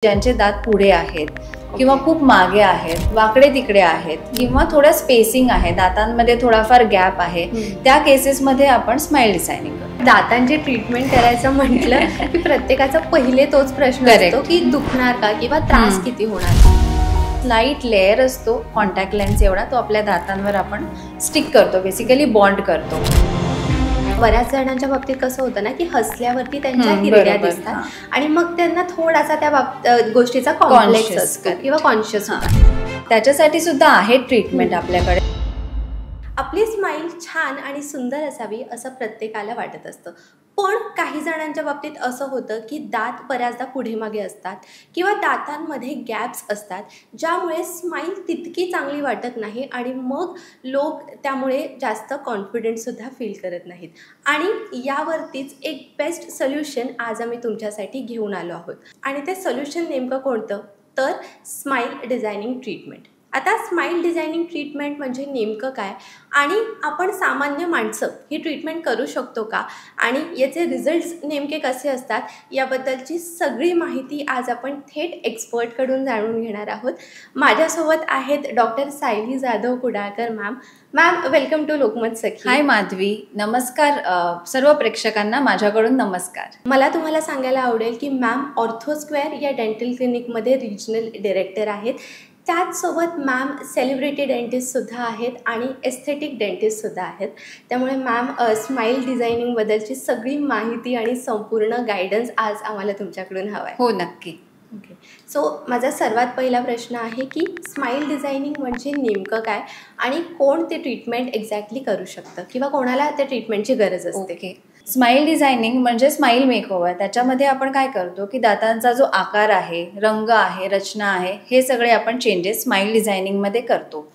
ज्यांचे दात पुढे आहेत किंवा खूप मागे आहेत, वाकडे तिकडे आहेत किंवा थोडा स्पेसिंग आहे, दातांमध्ये थोडाफार गॅप आहे, त्या केसेसमध्ये आपण स्माइल डिझायनिंग करतो. दातांची ट्रीटमेंट करायचं म्हटलं की प्रत्येकाचा पहिले तोच प्रश्न असतो की दुखणार का किंवा त्रास किती होणार. स्लाइट लेअर असतो कॉन्टॅक्ट लेन्स एवढा, तो आपल्या दातांवर आपण स्टिक करतो, बेसिकली बॉन्ड करतो. बऱ्याच जणांच्या बाबतीत कसं होतं ना की हसल्यावरती त्यांच्या हिरड्या दिसतात आणि मग त्यांना थोडासा त्या गोष्टीचा कॉम्प्लेक्स असतो किंवा कॉन्शियस होतात. त्याच्यासाठी सुद्धा आहे ट्रीटमेंट आपल्याकडे. आपली स्माईल छान आणि सुंदर असावी असं प्रत्येकाला वाटत असतं, पण काही जणांच्या बाबतीत असं होतं की दात बऱ्याचदा पुढे मागे असतात किंवा दातांमध्ये गॅप्स असतात, ज्यामुळे स्माईल तितकी चांगली वाटत नाही आणि मग लोक त्यामुळे जास्त कॉन्फिडंटसुद्धा फील करत नाहीत. आणि यावरतीच एक बेस्ट सोल्युशन आज आम्ही तुमच्यासाठी घेऊन आलो आहोत. आणि ते सोल्युशन नेमकं कोणतं, तर स्माईल डिझायनिंग ट्रीटमेंट. आता स्माइल डिझायनिंग ट्रीटमेंट म्हणजे नेमकं काय आणि आपण सामान्य माणसं ही ट्रीटमेंट करू शकतो का आणि याचे रिझल्ट्स नेमके कसे असतात, याबद्दलची सगळी माहिती आज आपण थेट एक्सपर्टकडून जाणून घेणार आहोत. माझ्यासोबत आहेत doctor Sayali Jadhav Kudalkar ma'am. Ma'am, welcome to Lokmat Sakhi. Hi Madhavi, नमस्कार. सर्व प्रेक्षकांना माझ्याकडून नमस्कार. मला तुम्हाला सांगायला आवडेल की मॅम ऑर्थोस्क्वेअर या डेंटल क्लिनिकमध्ये रिजनल डिरेक्टर आहेत. त्याचसोबत मॅम सेलिब्रिटी डेंटिस्टसुद्धा आहेत आणि एस्थेटिक डेंटिस्टसुद्धा आहेत. त्यामुळे मॅम स्माइल डिझायनिंगबद्दलची सगळी माहिती आणि संपूर्ण गायडन्स आज आम्हाला तुमच्याकडून हवा आहे. हो, नक्की. ओके. सो माझा सर्वात पहिला प्रश्न आहे की स्माइल डिझायनिंग म्हणजे नेमकं काय आणि कोण ते ट्रीटमेंट एक्झॅक्टली करू शकतं किंवा कोणाला त्या ट्रीटमेंटची गरज असते. ओके. स्माइल डिझायनिंग म्हणजे स्माइल मेकओव्हर. त्याच्यामध्ये आपण काय करतो की दातांचा जो आकार आहे, रंग आहे, रचना आहे, हे सगळे आपण चेंजेस स्माइल डिझायनिंगमध्ये करतो.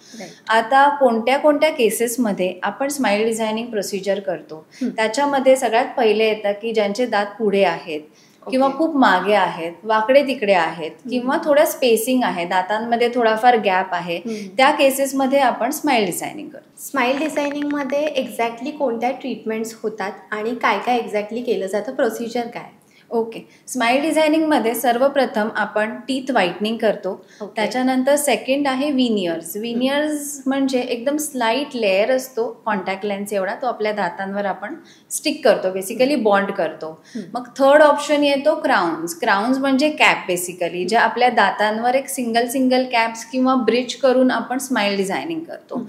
आता कोणत्या कोणत्या केसेसमध्ये आपण स्माइल डिझायनिंग प्रोसिजर करतो, त्याच्यामध्ये सगळ्यात पहिले येतं की ज्यांचे दात पुढे आहेत किंवा खूप मागे आहेत, वाकडे तिकडे आहेत किंवा थोडा स्पेसिंग आहे, दातांमध्ये थोडाफार गॅप आहे, त्या केसेसमध्ये आपण स्माइल डिझायनिंग करतो. स्माइल डिझायनिंगमध्ये एक्झॅक्टली कोणत्या ट्रीटमेंट्स होतात आणि काय काय एक्झॅक्टली केलं जातं, प्रोसिजर काय? ओके. स्माइल डिझायनिंगमध्ये सर्वप्रथम आपण टीथ व्हाईटनिंग करतो. त्याच्यानंतर सेकंड आहे विनियर्स. विनियर्स म्हणजे एकदम स्लाइट लेअर असतो कॉन्टॅक्ट लेन्स एवढा, तो आपल्या दातांवर आपण स्टिक करतो, बेसिकली बॉन्ड करतो. मग थर्ड ऑप्शन येतो क्राउन्स. क्राउन्स म्हणजे कॅप, बेसिकली ज्या आपल्या दातांवर एक सिंगल कॅप्स किंवा ब्रिज करून आपण स्माइल डिझायनिंग करतो.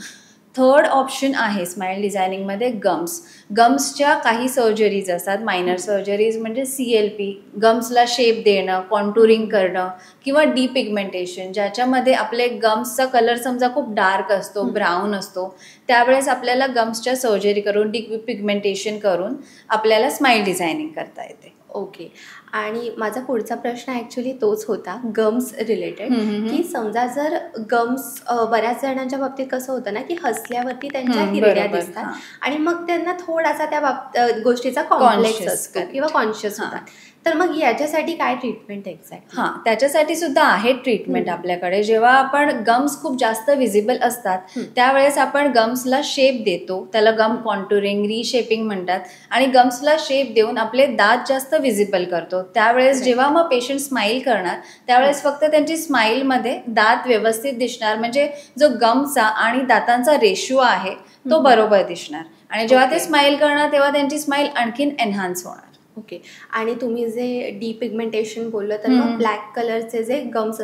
थर्ड ऑप्शन आहे स्माइल डिझायनिंगमध्ये गम्स. गम्सच्या काही सर्जरीज असतात, मायनर सर्जरीज म्हणजे CLP, गम्सला शेप देणं, कॉन्टुरिंग करणं किंवा डिपिगमेंटेशन, ज्याच्यामध्ये आपले गम्सचा कलर समजा खूप डार्क असतो, ब्राऊन असतो, त्यावेळेस आपल्याला गम्सच्या सर्जरी करून डिपिगमेंटेशन करून आपल्याला स्माइल डिझायनिंग करता येते. ओके. आणि माझा पुढचा प्रश्न ॲक्च्युली तोच होता गम्स रिलेटेड, की समजा जर गम्स बऱ्याच जणांच्या बाबतीत कसं होतं ना की हसल्यावरती त्यांच्या हिरड्या दिसतात आणि मग त्यांना थोडासा त्या गोष्टीचा कॉम्प्लेक्स असतो किंवा कॉन्शियस होतात, तर मग याच्यासाठी काय ट्रीटमेंट एक्झॅक्ट? हां, त्याच्यासाठी सुद्धा आहे ट्रीटमेंट आपल्याकडे. जेव्हा आपण गम्स खूप जास्त विजिबल असतात त्यावेळेस आपण गम्सला शेप देतो, त्याला गम कॉन्टुरिंग, रिशेपिंग म्हणतात, आणि गम्सला शेप देऊन आपले दात जास्त विजिबल करतो. त्यावेळेस जेव्हा मग पेशंट स्माईल करणार त्यावेळेस फक्त त्यांची स्माईलमध्ये दात व्यवस्थित दिसणार, म्हणजे जो गमचा आणि दातांचा रेशो आहे तो बरोबर दिसणार, आणि जेव्हा ते स्माईल करणार तेव्हा त्यांची स्माईल आणखीन एनहान्स होणार. ओके. आणि तुम्ही जे डिपिगमेंटेशन बोललं तर मग ब्लॅक कलरचे जे गम्स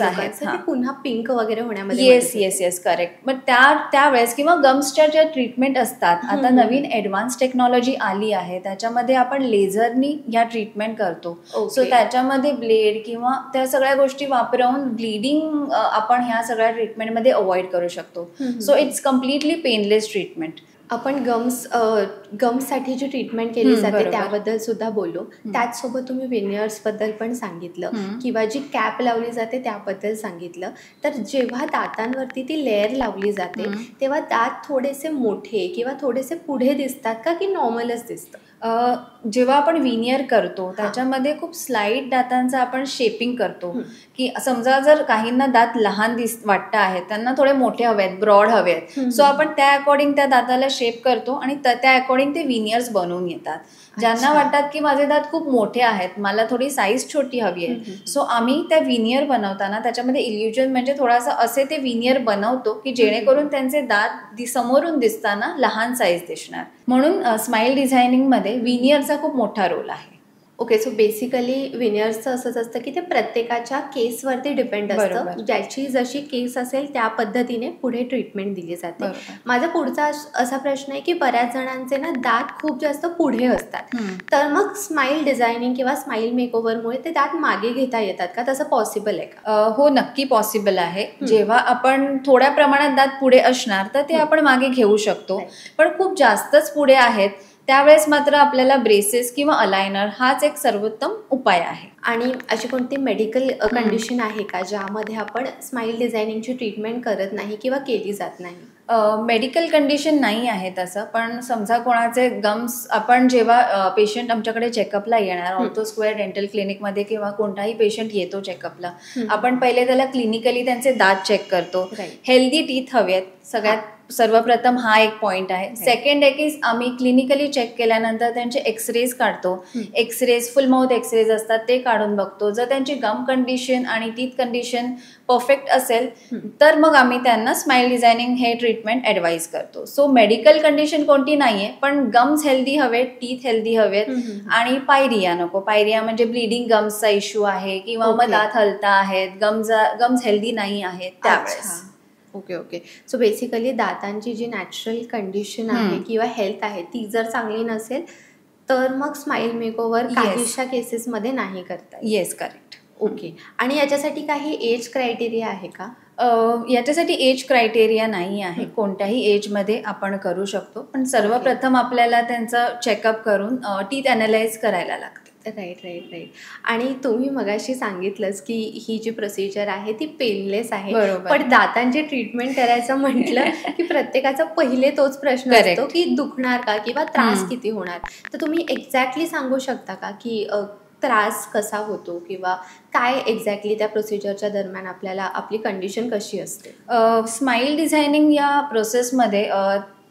आहेत ते पुन्हा पिंक वगैरे होण्यामध्ये येस करेक्ट. मग त्यावेळेस किंवा गम्सच्या ज्या ट्रीटमेंट असतात, आता नवीन ॲडव्हान्स टेक्नॉलॉजी आली आहे, त्याच्यामध्ये आपण लेझरनी ह्या ट्रीटमेंट करतो. सो त्याच्यामध्ये ब्लेड किंवा त्या सगळ्या गोष्टी वापरून ब्लिडिंग आपण ह्या सगळ्या ट्रीटमेंटमध्ये अवॉइड करू शकतो. So it's completely painless treatment. आपण गम्ससाठी जी ट्रीटमेंट केली जाते त्याबद्दल सुद्धा बोललो. त्याचसोबत तुम्ही विनियर्सबद्दल पण सांगितलं किंवा जी कॅप लावली जाते त्याबद्दल सांगितलं. तर जेव्हा दातांवरती ती लेअर लावली जाते तेव्हा दात थोडेसे मोठे किंवा थोडेसे पुढे दिसतात का की नॉर्मलच दिसतं? जेव्हा आपण विनियर करतो त्याच्यामध्ये खूप स्लाईट दातांचं आपण शेपिंग करतो, की समजा जर काहींना दात लहान वाटत आहेत, त्यांना थोडे मोठे हवे आहेत, ब्रॉड हवे आहेत, सो आपण त्या अकॉर्डिंग त्या दाताला शेप करतो आणि त्या अकॉर्डिंग ते विनियर्स बनवून येतात. ज्यांना वाटतात की माझे दात खूप मोठे आहेत, मला थोडी साईज छोटी हवी आहे, सो आम्ही त्या विनियर बनवताना त्याच्यामध्ये इल्युजन म्हणजे थोडासा असे ते विनियर बनवतो की जेणेकरून त्यांचे दात समोरून दिसताना लहान साईज दिसणार. म्हणून स्माइल डिझायनिंग मध्ये विनियरचा खूप मोठा रोल आहे. ओके, सो बेसिकली विनियर्सचं असंच असतं की ते प्रत्येकाच्या केसवरती डिपेंड असतं, ज्याची जशी केस असेल त्या पद्धतीने पुढे ट्रीटमेंट दिली जाते. माझा पुढचा असा प्रश्न आहे की बऱ्याच जणांचे ना दात खूप जास्त पुढे असतात, तर मग स्माइल डिझायनिंग किंवा स्माइल मेकओव्हरमुळे ते दात मागे घेता येतात का? तसं पॉसिबल आहे का? हो, नक्की पॉसिबल आहे. जेव्हा आपण थोड्या प्रमाणात दात पुढे असणार तर ते आपण मागे घेऊ शकतो, पण खूप जास्तच पुढे आहेत त्यावेळेस मात्र आपल्याला ब्रेसेस किंवा अलायनर हाच एक सर्वोत्तम उपाय आहे. आणि अशी कोणती मेडिकल कंडिशन आहे का ज्यामध्ये आपण स्माइल डिझायनिंगची ट्रीटमेंट करत नाही किंवा केली जात नाही? मेडिकल कंडिशन नाही आहे तसं, पण समजा कोणाचे गम्स, आपण जेव्हा पेशंट आमच्याकडे चेकअपला येणार ऑर्थो स्क्वेअर डेंटल क्लिनिकमध्ये किंवा कोणताही पेशंट येतो चेकअपला, आपण पहिले त्याला क्लिनिकली त्यांचे दात चेक करतो. हेल्दी टीथ हवे आहेत सगळ्यात सर्वप्रथम, हा एक पॉइंट आहे. सेकंड आहे की आम्ही क्लिनिकली चेक केल्यानंतर त्यांचे एक्सरेज काढतो. एक्सरेज फुल माउथ एक्सरेज असतात ते काढून बघतो. जर त्यांची गम कंडिशन आणि टीथ कंडिशन परफेक्ट असेल तर मग आम्ही त्यांना स्माइल डिझायनिंग हे ट्रीटमेंट ॲडवाइज करतो. सो मेडिकल कंडिशन कोणती नाहीये, पण गम्स हेल्दी हवेत, टीथ हेल्दी हवेत आणि पायरिया नको. पायरिया म्हणजे ब्लिडिंग गम्सचा इश्यू आहे किंवा मग दात हलता आहेत, गम्स हेल्दी नाही आहेत त्यावेळेस. ओके. सो बेसिकली दातांची जी नॅचरल कंडिशन आहे किंवा हेल्थ आहे ती जर चांगली नसेल तर मग स्माइल मेकओव्हर काहीशा केसेसमध्ये नाही करता. Yes, correct. ओके. आणि याच्यासाठी काही एज क्रायटेरिया आहे का? याच्यासाठी एज क्रायटेरिया नाही आहे. कोणत्याही एजमध्ये आपण करू शकतो, पण सर्वप्रथम आपल्याला त्यांचं चेकअप करून टीथ ॲनालाइज करायला लागतं. राईट. आणि तुम्ही मगाशी सांगितलंच की ही जी प्रोसिजर आहे ती पेनलेस आहे, पण दातांची ट्रीटमेंट करायचं म्हटलं की प्रत्येकाचा पहिले तोच प्रश्न असतो की दुखणार का किंवा त्रास किती होणार. तर तुम्ही एक्झॅक्टली सांगू शकता का की त्रास कसा होतो किंवा काय एक्झॅक्टली त्या प्रोसिजरच्या दरम्यान आपल्याला आपली कंडिशन कशी असते? स्माइल डिझायनिंग या प्रोसेसमध्ये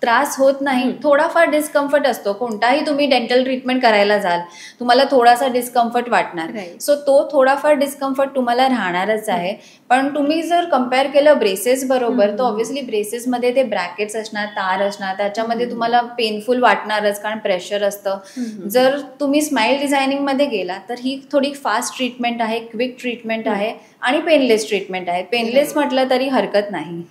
त्रास होत नाही, थोडाफार डिस्कम्फर्ट असतो. कोणताही तुम्ही डेंटल ट्रीटमेंट करायला जाल तुम्हाला थोडासा डिस्कम्फर्ट वाटणार, सो तो थोडाफार डिस्कम्फर्ट तुम्हाला राहणारच आहे. पण तुम्ही जर कम्पेअर केलं ब्रेसेस बरोबर तर ऑब्व्हियसली ब्रेसेसमध्ये ते ब्रॅकेट्स असणार, तार असणार, त्याच्यामध्ये तुम्हाला पेनफुल वाटणारच कारण प्रेशर असतं. जर तुम्ही स्माइल डिझायनिंगमध्ये गेला तर ही थोडी फास्ट ट्रीटमेंट आहे, क्विक ट्रीटमेंट आहे आणि पेनलेस ट्रीटमेंट आहे. पेनलेस म्हटलं तरी हरकत नाही.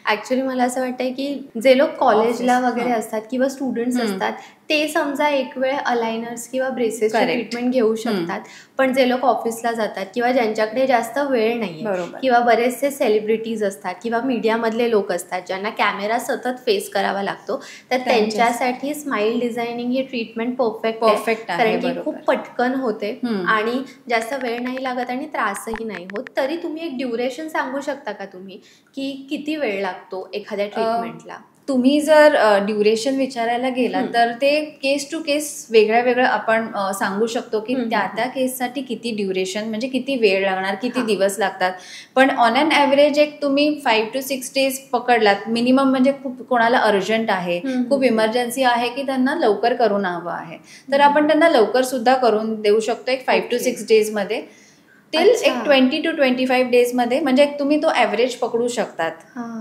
ॲक्च्युली मला असं वाटतंय की जे लोक कॉलेजला वगैरे असतात किंवा स्टुडंट्स असतात ते समजा एक वेळ अलायनर्स किंवा ब्रेसेसची ट्रीटमेंट घेऊ शकतात, पण जे लोक ऑफिसला जातात किंवा ज्यांच्याकडे जास्त वेळ नाही किंवा बरेचसे सेलिब्रिटीज असतात किंवा मीडियामधले लोक असतात ज्यांना कॅमेरा सतत फेस करावा लागतो, तर त्यांच्यासाठी स्माइल डिझायनिंग ही ट्रीटमेंट परफेक्ट आहे, कारण की खूप पटकन होते आणि जास्त वेळ नाही लागत आणि त्रासही नाही होत. तरी तुम्ही एक ड्युरेशन सांगू शकता का तुम्ही की किती वेळ लागतो एखाद्या ट्रीटमेंटला? तुम्ही जर ड्युरेशन विचारायला गेला तर ते केस टू केस वेगळं आपण सांगू शकतो की त्या केससाठी किती ड्युरेशन म्हणजे किती वेळ लागणार, किती दिवस लागतात. पण ऑन अन ॲव्हरेज एक तुम्ही 5 to 6 days पकडलात मिनिमम, म्हणजे खूप कोणाला अर्जंट आहे, खूप इमर्जन्सी आहे की त्यांना लवकर करून हवं आहे तर आपण त्यांना लवकर सुद्धा करून देऊ शकतो. एक 5 to 6 days टिल एक 20 to 25 days मध्ये, म्हणजे तुम्ही तो ॲव्हरेज पकडू शकतात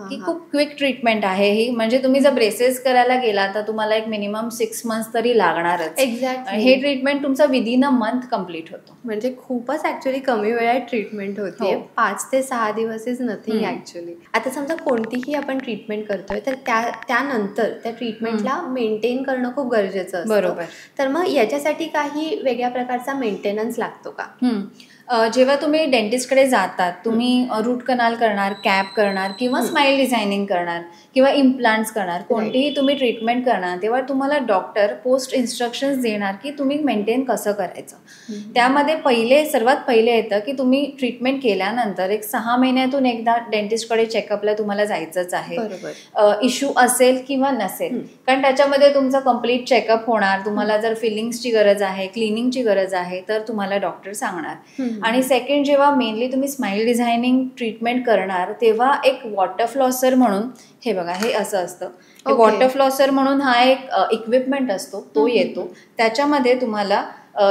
की खूप क्विक ट्रीटमेंट आहे ही. म्हणजे तुम्ही जर ब्रेसेस करायला गेला तर तुम्हाला एक मिनिमम 6 months तरी लागणारच. एक्झॅक्टली. हे ट्रीटमेंट तुमचा विदिन अ मंथ कम्प्लीट होतो. म्हणजे खूपच ॲक्च्युली कमी वेळात ट्रीटमेंट होते. 5 ते 6 दिवस इज नथिंग ॲक्च्युली. आता समजा कोणतीही आपण ट्रीटमेंट करतोय तर त्यानंतर त्या ट्रीटमेंटला मेंटेन करणं खूप गरजेचं असतं. बरोबर. तर मग याच्यासाठी काही वेगळ्या प्रकारचा मेंटेनन्स लागतो का? जेव्हा तुम्ही डेंटिस्टकडे जातात, तुम्ही रूट कनाल करणार, कॅप करणार किंवा स्माईल डिझायनिंग करणार किंवा इम्प्लांट्स करणार, कोणतीही तुम्ही ट्रीटमेंट करणार, तेव्हा तुम्हाला डॉक्टर पोस्ट इन्स्ट्रक्शन्स देणार की तुम्ही मेंटेन कसं करायचं. त्यामध्ये सर्वात पहिले येतं की तुम्ही ट्रीटमेंट केल्यानंतर एक 6 महिन्यातून एकदा डेंटिस्टकडे चेकअपला तुम्हाला जायचंच आहे. इश्यू असेल किंवा नसेल, कारण त्याच्यामध्ये तुमचं कम्प्लीट चेकअप होणार. तुम्हाला जर फिलिंग्सची गरज आहे, क्लिनिंगची गरज आहे, तर तुम्हाला डॉक्टर सांगणार. आणि सेकंड, जेव्हा मेनली तुम्ही स्माईल डिझायनिंग ट्रीटमेंट करणार, तेव्हा एक वॉटर फ्लॉसर म्हणून, हे बघा हे असं असतं, वॉटर फ्लॉसर म्हणून हा एक इक्विपमेंट असतो, तो येतो. त्याच्यामध्ये तुम्हाला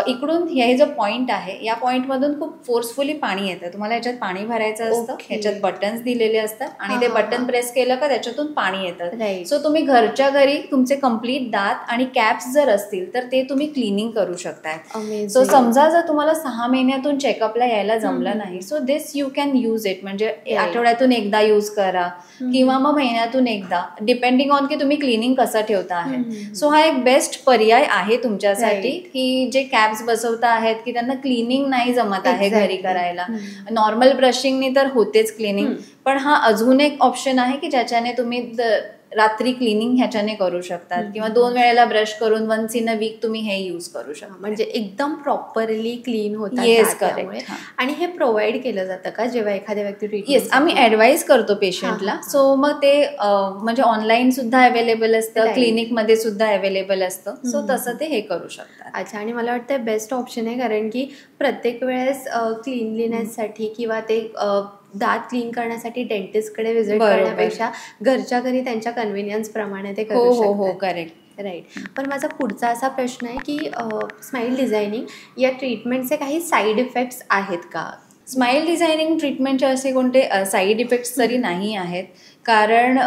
इकडून हे जो पॉइंट आहे, या पॉइंटमधून खूप फोर्सफुली पाणी येतं. तुम्हाला याच्यात पाणी भरायचं असतं, ह्याच्यात बटन्स दिलेले असतात आणि ते बटन प्रेस केलं का त्याच्यातून पाणी येतं. सो तुम्ही घरच्या घरी तुमचे कम्प्लीट दात आणि कॅप्स जर असतील तर ते तुम्ही क्लिनिंग करू शकताय. सो समजा जर तुम्हाला 6 महिन्यातून चेकअपला यायला जमलं नाही, so this you can use it. म्हणजे आठवड्यातून एकदा यूज करा किंवा मग महिन्यातून एकदा, डिपेंडिंग ऑन की तुम्ही क्लिनिंग कसं ठेवता आहे. सो हा एक बेस्ट पर्याय आहे तुमच्यासाठी की जे कॅप्स बसवता आहेत की त्यांना क्लिनिंग नाही जमत आहे घरी करायला. नॉर्मल ब्रशिंगनी तर होतेच क्लिनिंग, पण हा अजून एक ऑप्शन आहे की ज्याच्याने तुम्ही रात्री क्लिनिंग ह्याच्याने करू शकतात किंवा 2 वेळेला ब्रश करून वन्स इन अ वीक तुम्ही हे यूज करू शकता. म्हणजे एकदम प्रॉपरली क्लीन होतात. Yes, correct. आणि हे प्रोव्हाइड केलं जातं का जेव्हा एखाद्या व्यक्ती येस, आम्ही ऍडवाइस करतो पेशंटला. सो मग ते म्हणजे ऑनलाईन सुद्धा अवेलेबल असतं, क्लिनिकमध्ये सुद्धा अवेलेबल असतं. सो तसं ते हे करू शकतात. अच्छा. आणि मला वाटतं बेस्ट ऑप्शन आहे, कारण की प्रत्येक वेळेस क्लीनलीनेससाठी किंवा ते दात क्लीन करण्यासाठी डेंटिस्टकडे व्हिजिट करण्यापेक्षा घरच्या घरी त्यांच्या कन्व्हिनियन्स प्रमाणे ते करू शकतात. हो, करेक्ट. राईट. पण माझा पुढचा असा प्रश्न आहे की स्माईल डिझायनिंग या ट्रीटमेंटचे काही साईड इफेक्ट्स आहेत का? स्माईल डिझायनिंग ट्रीटमेंटचे असे कोणते साईड इफेक्ट्स तरी नाही आहेत, कारण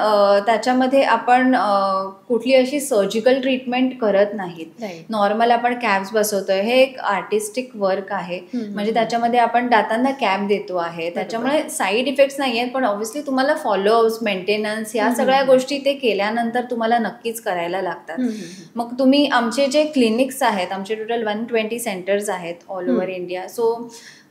त्याच्यामध्ये आपण कुठली अशी सर्जिकल ट्रीटमेंट करत नाहीत. नॉर्मल आपण कॅप्स बसवतोय, हे एक आर्टिस्टिक वर्क आहे. म्हणजे त्याच्यामध्ये आपण दातांना कॅप देतो आहे, त्याच्यामुळे साईड इफेक्ट्स नाही आहेत. पण ऑब्व्हियसली तुम्हाला फॉलोअप्स, मेंटेनन्स या सगळ्या गोष्टी ते केल्यानंतर तुम्हाला नक्कीच करायला लागतात. मग तुम्ही आमचे जे क्लिनिक्स आहेत, आमचे टोटल 120 सेंटर्स आहेत ऑल ओव्हर इंडिया. सो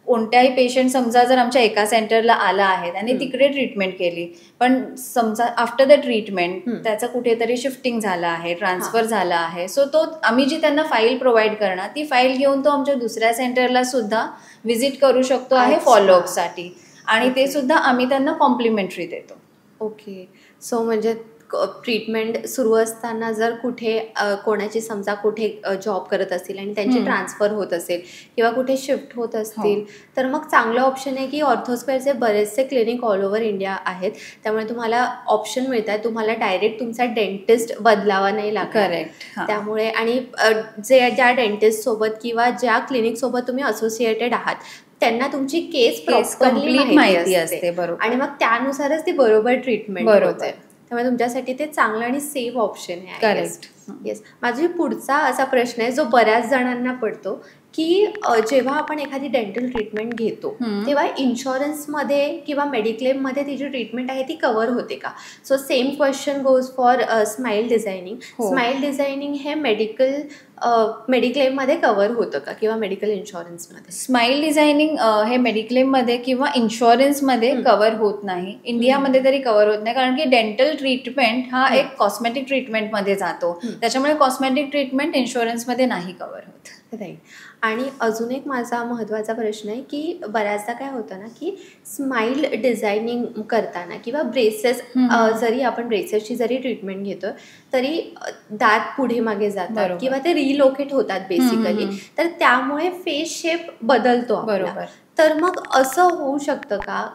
कोणत्याही पेशंट समजा जर आमच्या एका सेंटरला आला आहे आणि तिकडे ट्रीटमेंट केली, पण समजा आफ्टर द ट्रीटमेंट त्याचं कुठेतरी शिफ्टिंग झालं आहे, ट्रान्सफर झाला आहे, सो तो आम्ही जी त्यांना फाईल प्रोव्हाइड करणार, ती फाईल घेऊन तो आमच्या दुसऱ्या सेंटरला सुद्धा व्हिजिट करू शकतो आहे फॉलोअपसाठी. आणि ते सुद्धा आम्ही त्यांना कॉम्प्लिमेंटरी देतो. ओके. सो म्हणजे ट्रीटमेंट सुरू असताना जर कुठे कोणाची समजा कुठे जॉब करत असतील आणि त्यांची ट्रान्सफर होत असेल किंवा कुठे शिफ्ट होत असतील, तर मग चांगलं ऑप्शन आहे की ऑर्थोस्क्वेअरचे बरेचसे क्लिनिक ऑल ओव्हर इंडिया आहेत. त्यामुळे तुम्हाला ऑप्शन मिळत आहे, तुम्हाला डायरेक्ट तुमचा डेंटिस्ट बदलावा नाही लागत. करेक्ट. त्यामुळे आणि ज्या डेंटिस्ट सोबत किंवा ज्या क्लिनिक सोबत तुम्ही असोसिएटेड आहात त्यांना तुमची केस कंप्लीट माहिती असते. बरोबर. आणि मग त्यानुसारच ती बरोबर ट्रीटमेंट होते. त्यामुळे तुमच्यासाठी ते चांगलं आणि सेफ ऑप्शन आहे. करेक्ट. येस. माझा पुढचा असा प्रश्न आहे जो बऱ्याच जणांना पडतो की जेव्हा आपण एखादी डेंटल ट्रीटमेंट घेतो तेव्हा इन्शुरन्समध्ये किंवा मेडिक्लेममध्ये ती जी ट्रीटमेंट आहे ती कव्हर होते का? So same question goes for smile designing. Smile designing हे मेडिक्लेममध्ये कव्हर होतं का किंवा मेडिकल इन्शुरन्समध्ये? स्माईल डिझायनिंग हे मेडिक्लेममध्ये किंवा इन्शुरन्समध्ये कव्हर होत नाही, इंडियामध्ये तरी कव्हर होत नाही, कारण की डेंटल ट्रीटमेंट हा एक कॉस्मेटिक ट्रीटमेंटमध्ये जातो. त्याच्यामुळे कॉस्मेटिक ट्रीटमेंट इन्शुरन्समध्ये नाही कव्हर होत. राईट. आणि अजून एक माझा महत्त्वाचा प्रश्न आहे की बऱ्याचदा काय होतं ना की स्माईल डिझायनिंग करताना किंवा ब्रेसेस, जरी आपण ब्रेसेसची जरी ट्रीटमेंट घेतो तरी दात पुढे मागे जातात किंवा ते रिलोकेट होतात बेसिकली, तर त्यामुळे फेस शेप बदलतो. बरोबर. तर मग असं होऊ शकतं का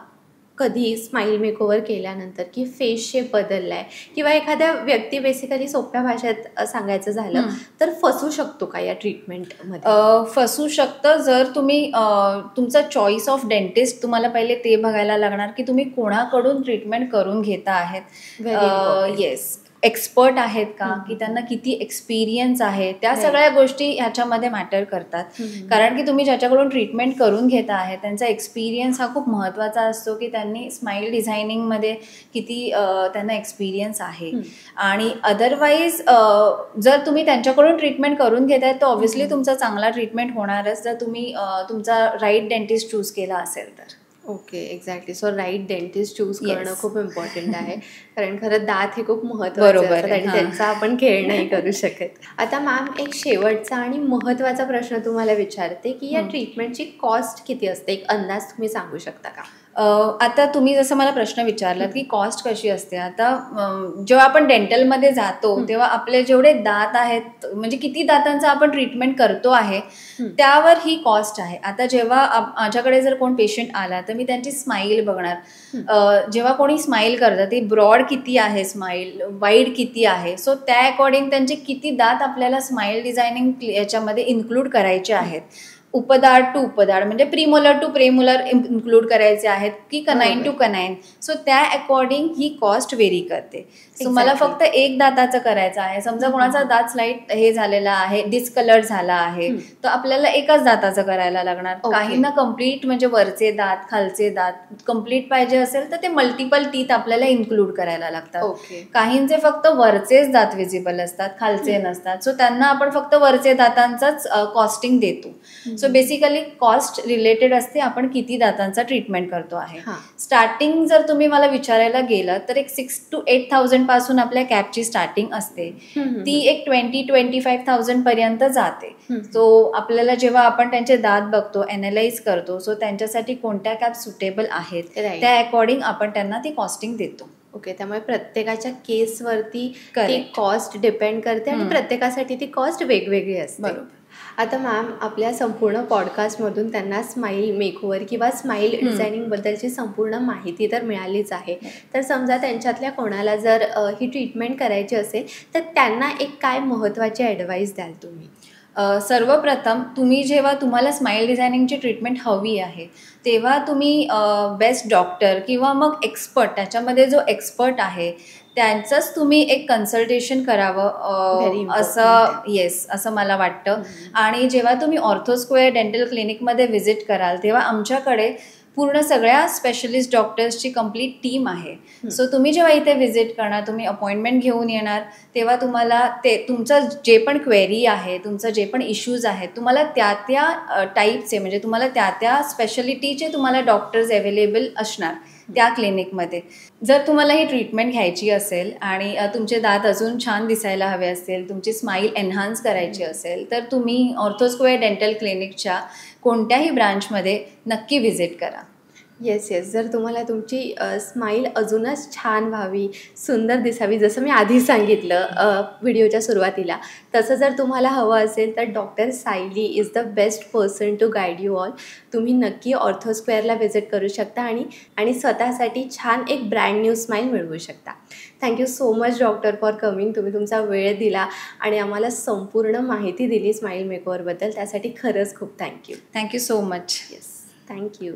कधी स्माईल मेकओव्हर केल्यानंतर की फेस शेप बदललाय किंवा एखाद्या व्यक्ती बेसिकली सोप्या भाषेत सांगायचं झालं तर फसू शकतो का या ट्रीटमेंटमध्ये? फसू शकतं जर तुम्ही तुमचा चॉईस ऑफ डेंटिस्ट तुम्हाला पहिले ते बघायला लागणार की तुम्ही कोणाकडून ट्रीटमेंट करून घेता आहेत. येस. एक्सपर्ट आहेत का, की त्यांना किती एक्सपिरियन्स आहे, त्या सगळ्या गोष्टी ह्याच्यामध्ये मॅटर करतात. कारण की तुम्ही ज्याच्याकडून ट्रीटमेंट करून घेता आहे त्यांचा एक्सपिरियन्स हा खूप महत्त्वाचा असतो, की त्यांनी स्माईल डिझायनिंगमध्ये किती त्यांना एक्सपिरियन्स आहे. आणि अदरवाईज जर तुम्ही त्यांच्याकडून ट्रीटमेंट करून घेताय तर ऑब्व्हियसली तुमचा चांगला ट्रीटमेंट होणारच, जर तुम्ही तुमचा राईट डेंटिस्ट चूज केला असेल तर. Okay, exactly. So right dentist choose करणं खूप इम्पॉर्टंट आहे, कारण खरं दात हे खूप महत्त्वाचं असतं आणि त्यांचा आपण खेळ नाही करू शकत. आता मॅम, एक शेवटचा आणि महत्त्वाचा प्रश्न तुम्हाला विचारते, की या ट्रीटमेंटची कॉस्ट किती असते, एक अंदाज तुम्ही सांगू शकता का? आता तुम्ही जसं मला प्रश्न विचारलात की कॉस्ट कशी असते, आता जेव्हा आपण डेंटलमध्ये जातो तेव्हा आपले जेवढे दात आहेत, म्हणजे किती दातांचं आपण ट्रीटमेंट करतो आहे त्यावर ही कॉस्ट आहे. आता जेव्हा माझ्याकडे जर कोण पेशंट आला तर मी त्यांची स्माईल बघणार. जेव्हा कोणी स्माईल करतं ती ब्रॉड किती आहे स्माईल, वाईड किती आहे, सो त्या अकॉर्डिंग त्यांचे किती दात आपल्याला स्माईल डिझायनिंग याच्यामध्ये इन्क्लूड करायचे आहेत. उपदाड टू उपदाड म्हणजे प्रीमोलर टू प्रेमोलर इन्क्लूड करायचे आहेत की कनाईन टू कनाईन, सो त्या अकॉर्डिंग ही कॉस्ट व्हेरी करते. सो मला फक्त एक दाताचं करायचं आहे, समजा कोणाचा दात स्लाईट हे झालेला आहे, डिस्कलर झाला आहे, तर आपल्याला एकाच दाताचं करायला लागणार. काहींना कम्प्लीट म्हणजे वरचे दात खालचे दात कम्प्लीट पाहिजे असेल तर ते मल्टिपल टीथ आपल्याला इन्क्लूड करायला लागतात. काहींचे फक्त वरचेच दात विजिबल असतात, खालचे नसतात, सो त्यांना आपण फक्त वरचे दातांचाच कॉस्टिंग देतो. सो बेसिकली कॉस्ट रिलेटेड असते आपण किती दातांचा ट्रीटमेंट करतो आहे. स्टार्टिंग जर तुम्ही मला विचारायला गेलं तर एक 6,000 to 8,000 पासून आपल्या कॅपची स्टार्टिंग असते, ती एक 20-25,000 पर्यंत जाते. सो आपल्याला जेव्हा आपण त्यांचे दात बघतो, अनालाइज करतो, सो त्यांच्यासाठी कोणत्या कॅप सुटेबल आहेत त्या अकॉर्डिंग आपण त्यांना ती कॉस्टिंग देतो. ओके, त्यामुळे प्रत्येकाच्या केसवरती ती कॉस्ट डिपेंड करते आणि प्रत्येकासाठी ती कॉस्ट वेगवेगळी असते. बरोबर. आता मॅम, आपल्या संपूर्ण पॉडकास्टमधून त्यांना स्माईल मेकओव्हर किंवा स्माईल डिझायनिंगबद्दलची संपूर्ण माहिती तर मिळालीच आहे. तर समजा त्यांच्यातल्या कोणाला जर ही ट्रीटमेंट करायची असेल तर त्यांना एक काय महत्त्वाची ॲडवाईस द्याल तुम्ही? सर्वप्रथम जेव्हा तुम्हाला स्माईल डिझायनिंगची ट्रीटमेंट हवी आहे तेव्हा तुम्ही बेस्ट डॉक्टर किंवा मग एक्सपर्ट, त्याच्यामध्ये जो एक्सपर्ट आहे त्यांचंच तुम्ही एक कन्सल्टेशन करावं असं मला वाटतं. आणि जेव्हा तुम्ही ऑर्थोस्क्वेअर डेंटल क्लिनिकमध्ये व्हिजिट कराल तेव्हा आमच्याकडे पूर्ण सगळ्या स्पेशलिस्ट डॉक्टर्सची कंप्लीट टीम आहे. सो तुम्ही जेव्हा इथे व्हिजिट करणार, तुम्ही अपॉइंटमेंट घेऊन येणार, तेव्हा तुम्हाला तुमचं जे पण क्वेरी आहे, तुमचं जे पण इश्यूज आहेत, तुम्हाला त्या टाईपचे म्हणजे तुम्हाला त्या स्पेशलिटीचे तुम्हाला डॉक्टर्स अवेलेबल असणार त्या क्लिनिकमध्ये. जर तुम्हाला ही ट्रीटमेंट घ्यायची असेल आणि तुमचे दात अजून छान दिसायला हवे असतील, तुमची स्माईल एन्हान्स करायची असेल तर तुम्ही ऑर्थोस्क्वेअर डेंटल क्लिनिकच्या कोणत्याही ब्रांचमध्ये नक्की व्हिजिट करा. येस. जर तुम्हाला तुमची स्माईल अजूनच छान व्हावी, सुंदर दिसावी, जसं मी आधी सांगितलं व्हिडिओच्या सुरुवातीला, तसं जर तुम्हाला हवं असेल तर doctor Sayali is the best person to guide you all. तुम्ही नक्की ऑर्थोस्क्वेअरला व्हिजिट करू शकता आणि स्वतःसाठी छान एक ब्रँड न्यू स्माईल मिळवू शकता. Thank you so much doctor for coming. तुम्ही तुमचा वेळ दिला आणि आम्हाला संपूर्ण माहिती दिली स्माईल मेकओव्हरबद्दल, त्यासाठी खरंच खूप thank you. Thank you so much. Yes, thank you.